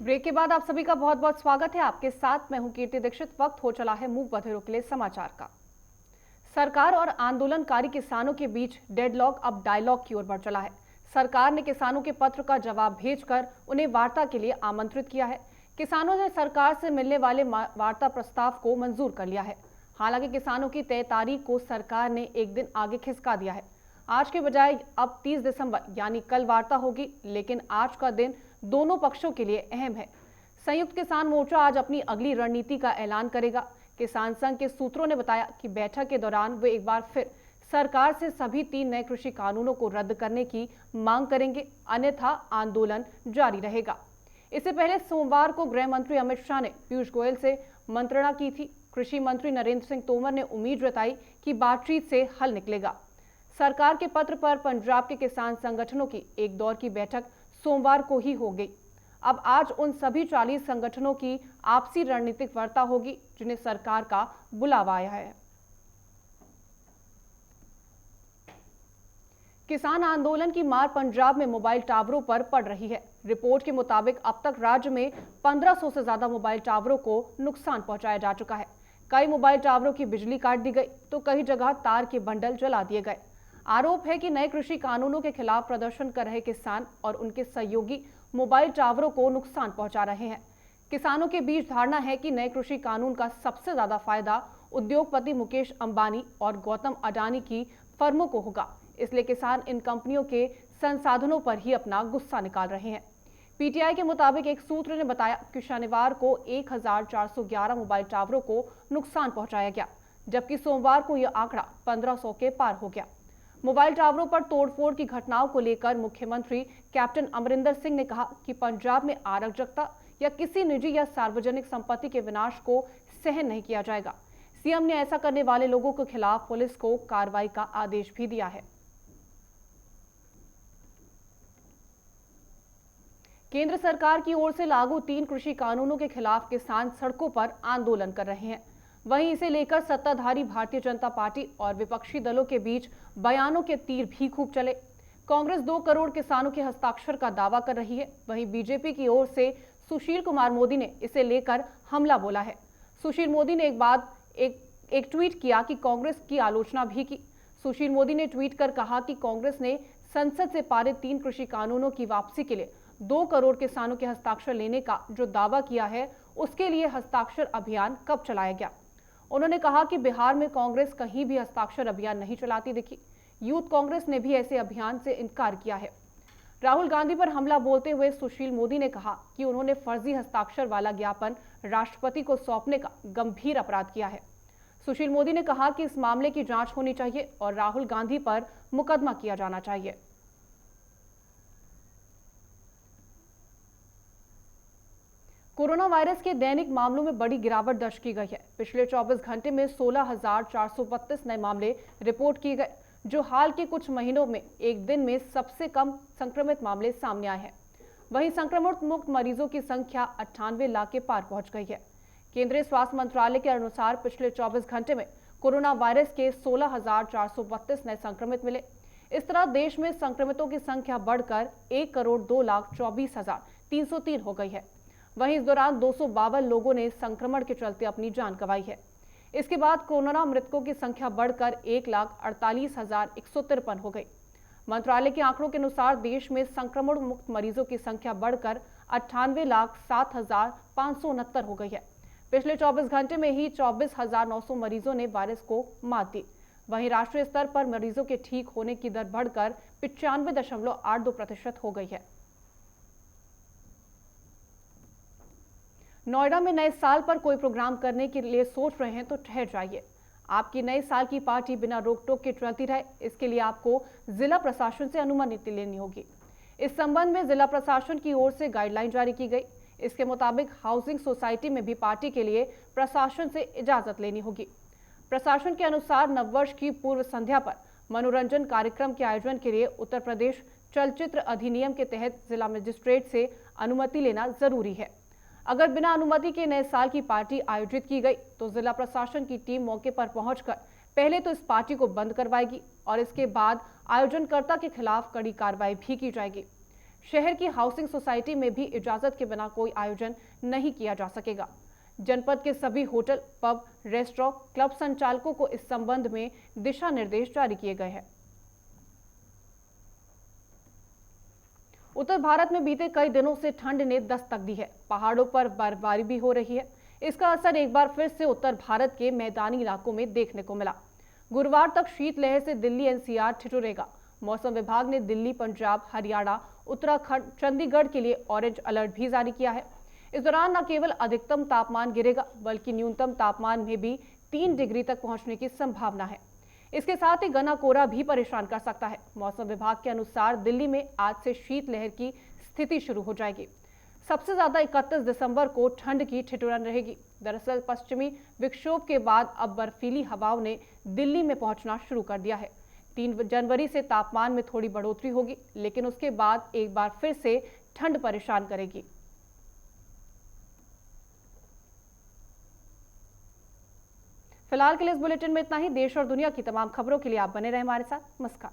Break के बाद आप सभी का बहुत बहुत स्वागत है। आपके साथ मैं हूं कीर्ति दीक्षित। वक्त हो चला है मूक बधिरों के लिए समाचार का। सरकार और आंदोलनकारी किसानों के बीच डेडलॉक अब डायलॉग की ओर बढ़ चला है। सरकार ने किसानों के पत्र का जवाब भेजकर उन्हें वार्ता के लिए आमंत्रित किया है। किसानों ने सरकार से मिलने वाले वार्ता प्रस्ताव को मंजूर कर लिया है। हालांकि किसानों की तय तारीख को सरकार ने एक दिन आगे खिसका दिया है। आज के बजाय अब 30 दिसंबर यानी कल वार्ता होगी, लेकिन आज का दिन दोनों पक्षों के लिए अहम है। संयुक्त किसान मोर्चा आज अपनी अगली रणनीति का ऐलान करेगा। किसान संघ के सूत्रों ने बताया कि बैठक के दौरान वे एक बार फिर सरकार से सभी 3 नए कृषि कानूनों को रद्द करने की मांग करेंगे, अन्यथा आंदोलन जारी रहेगा। इससे पहले सोमवार को गृह मंत्री अमित शाह ने पीयूष गोयल से मंत्रणा की थी। कृषि मंत्री नरेंद्र सिंह तोमर ने उम्मीद जताई कि बातचीत से हल निकलेगा। सरकार के पत्र पर पंजाब के किसान संगठनों की एक दौर की बैठक सोमवार को ही हो गई। अब आज उन सभी 40 संगठनों की आपसी रणनीतिक वार्ता होगी जिन्हें सरकार का बुलावा आया है। किसान आंदोलन की मार पंजाब में मोबाइल टावरों पर पड़ रही है। रिपोर्ट के मुताबिक अब तक राज्य में 1500 से ज्यादा मोबाइल टावरों को नुकसान पहुंचाया जा चुका है। कई मोबाइल टावरों की बिजली काट दी गई तो कई जगह तार के बंडल जला दिए गए। आरोप है कि नए कृषि कानूनों के खिलाफ प्रदर्शन कर रहे किसान और उनके सहयोगी मोबाइल टावरों को नुकसान पहुंचा रहे हैं। किसानों के बीच धारणा है कि नए कृषि कानून का सबसे ज्यादा फायदा उद्योगपति मुकेश अंबानी और गौतम अडानी की फर्मों को होगा, इसलिए किसान इन कंपनियों के संसाधनों पर ही अपना गुस्सा निकाल रहे हैं। पीटीआई के मुताबिक एक सूत्र ने बताया कि शनिवार को 1411 मोबाइल टावरों को नुकसान पहुंचाया गया, जबकि सोमवार को यह आंकड़ा 1500 के पार हो गया। मोबाइल टावरों पर तोड़फोड़ की घटनाओं को लेकर मुख्यमंत्री कैप्टन अमरिंदर सिंह ने कहा कि पंजाब में अराजकता या किसी निजी या सार्वजनिक संपत्ति के विनाश को सहन नहीं किया जाएगा। सीएम ने ऐसा करने वाले लोगों के खिलाफ पुलिस को कार्रवाई का आदेश भी दिया है। केंद्र सरकार की ओर से लागू 3 कृषि कानूनों के खिलाफ किसान सड़कों पर आंदोलन कर रहे हैं। वहीं इसे लेकर सत्ताधारी भारतीय जनता पार्टी और विपक्षी दलों के बीच बयानों के तीर भी खूब चले। कांग्रेस 2 करोड़ किसानों के हस्ताक्षर का दावा कर रही है। वहीं बीजेपी की ओर से सुशील कुमार मोदी ने इसे लेकर हमला बोला है। सुशील मोदी ने एक ट्वीट किया कि कांग्रेस की आलोचना भी की। सुशील मोदी ने ट्वीट कर कहा कि कांग्रेस ने संसद से पारित 3 कृषि कानूनों की वापसी के लिए 2 करोड़ किसानों के हस्ताक्षर लेने का जो दावा किया है, उसके लिए हस्ताक्षर अभियान कब चलाया गया। उन्होंने कहा कि बिहार में कांग्रेस कहीं भी हस्ताक्षर अभियान नहीं चलाती दिखी। यूथ कांग्रेस ने भी ऐसे अभियान से इनकार किया है। राहुल गांधी पर हमला बोलते हुए सुशील मोदी ने कहा कि उन्होंने फर्जी हस्ताक्षर वाला ज्ञापन राष्ट्रपति को सौंपने का गंभीर अपराध किया है। सुशील मोदी ने कहा कि इस मामले की जांच होनी चाहिए और राहुल गांधी पर मुकदमा किया जाना चाहिए। कोरोना वायरस के दैनिक मामलों में बड़ी गिरावट दर्ज की गई है। पिछले 24 घंटे में 16,432 नए मामले रिपोर्ट किए गए, जो हाल के कुछ महीनों में एक दिन में सबसे कम संक्रमित मामले सामने आए हैं। वहीं संक्रमण मुक्त मरीजों की संख्या 98 लाख के पार पहुंच गई है। केंद्रीय स्वास्थ्य मंत्रालय के अनुसार पिछले 24 घंटे में कोरोना वायरस के 16,432 नए संक्रमित मिले। इस तरह देश में संक्रमितों की संख्या बढ़कर 1,02,24,303 हो गई है। वहीं इस दौरान 252 लोगों ने संक्रमण के चलते अपनी जान गंवाई है। इसके बाद कोरोना मृतकों की संख्या बढ़कर 1,48,153 हो गई। मंत्रालय के आंकड़ों के अनुसार देश में संक्रमण मुक्त मरीजों की संख्या बढ़कर 98,07,569 हो गई है। पिछले 24 घंटे में ही 24,900 मरीजों ने वायरस को मात दी। वहीं राष्ट्रीय स्तर पर मरीजों के ठीक होने की दर बढ़कर 95.82% हो गई है। नोएडा में नए साल पर कोई प्रोग्राम करने के लिए सोच रहे हैं तो ठहर जाइए। आपकी नए साल की पार्टी बिना रोक टोक के चलती रहे, इसके लिए आपको जिला प्रशासन से अनुमति लेनी होगी। इस संबंध में जिला प्रशासन की ओर से गाइडलाइन जारी की गई। इसके मुताबिक हाउसिंग सोसाइटी में भी पार्टी के लिए प्रशासन से इजाजत लेनी होगी। प्रशासन के अनुसार नववर्ष की पूर्व संध्या पर मनोरंजन कार्यक्रम के आयोजन के लिए उत्तर प्रदेश चलचित्र अधिनियम के तहत जिला मजिस्ट्रेट से अनुमति लेना जरूरी है। अगर बिना अनुमति के नए साल की पार्टी आयोजित की गई तो जिला प्रशासन की टीम मौके पर पहुंचकर पहले तो इस पार्टी को बंद करवाएगी और इसके बाद आयोजनकर्ता के खिलाफ कड़ी कार्रवाई भी की जाएगी। शहर की हाउसिंग सोसाइटी में भी इजाजत के बिना कोई आयोजन नहीं किया जा सकेगा। जनपद के सभी होटल, पब, रेस्टोरेंट, क्लब संचालकों को इस संबंध में दिशा निर्देश जारी किए गए हैं। उत्तर भारत में बीते कई दिनों से ठंड ने दस्तक दी है। पहाड़ों पर बर्फबारी भी हो रही है। इसका असर एक बार फिर से उत्तर भारत के मैदानी इलाकों में देखने को मिला। गुरुवार तक शीतलहर से दिल्ली एनसीआर ठिठुरेगा। मौसम विभाग ने दिल्ली, पंजाब, हरियाणा, उत्तराखंड, चंडीगढ़ के लिए ऑरेंज अलर्ट भी जारी किया है। इस दौरान न केवल अधिकतम तापमान गिरेगा, बल्कि न्यूनतम तापमान में भी 3 डिग्री तक पहुंचने की संभावना है। इसके साथ ही घना कोहरा भी परेशान कर सकता है। मौसम विभाग के अनुसार दिल्ली में आज से शीतलहर की स्थिति शुरू हो जाएगी। सबसे ज्यादा 31 दिसंबर को ठंड की ठिठुरन रहेगी। दरअसल पश्चिमी विक्षोभ के बाद अब बर्फीली हवाओं ने दिल्ली में पहुंचना शुरू कर दिया है। 3 जनवरी से तापमान में थोड़ी बढ़ोतरी होगी, लेकिन उसके बाद एक बार फिर से ठंड परेशान करेगी। फिलहाल के लिए इस बुलेटिन में इतना ही। देश और दुनिया की तमाम खबरों के लिए आप बने रहें हमारे साथ। नमस्कार।